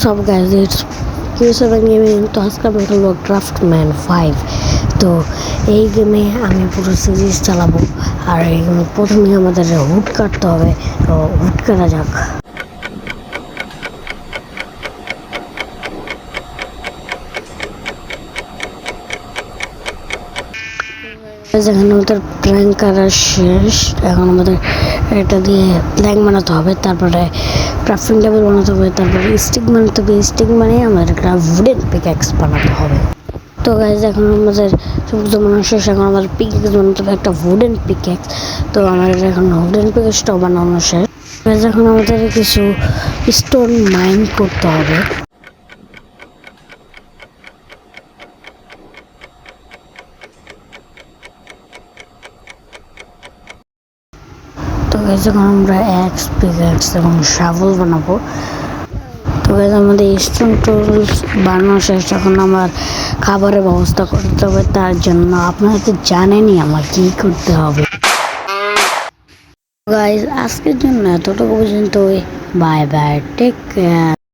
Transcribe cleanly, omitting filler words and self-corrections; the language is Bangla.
সব গাইজ ইটস কিউ7 গেমিং। তো আজকে আমরা খেলবো ক্রাফটম্যান 5। তো এই গেমে আমি পুরো সিরিজ চালাবো। আর এই গেমে প্রথমে আমাদের হুড কাটতে হবে। তো হুড কাটা যাক। এখানে আমাদের প্ল্যাঙ্ক কাটা শেষ। এখন আমাদের এটা দিয়ে প্ল্যাঙ্ক বানাতে হবে, তারপরে ক্রাফটিং টেবিল বানাতে হবে, তারপরে স্টিক বানাতে হবে। স্টিক মানে আমাদের একটা উডেন পিক্যাক্স বানাতে হবে। তো গাইজ এখন আমাদের সমস্ত বানানো শেষ। এখন আমাদের পিক্যাক্স বানাতে হবে, একটা উডেন পিক্যাক্স। তো আমাদের এখন উডেন পিক্যাক্সটাও বানানো শেষ। গাইজ এখন আমাদের কিছু স্টোন মাইন করতে হবে। তো গাইজ এখন আমরা অ্যাক্স পিক্যাক্স এবং শাভেল বানাবো। তো গাইজ আমাদের স্টোন টুলস বানানো শেষ। এখন আমার খাবারের ব্যবস্থা করতে হবে, তার জন্য আপনারা তো জানেনই আমার কী করতে হবে। গাইজ আজকের জন্য এতটুকু পর্যন্ত। Bye bye, take care.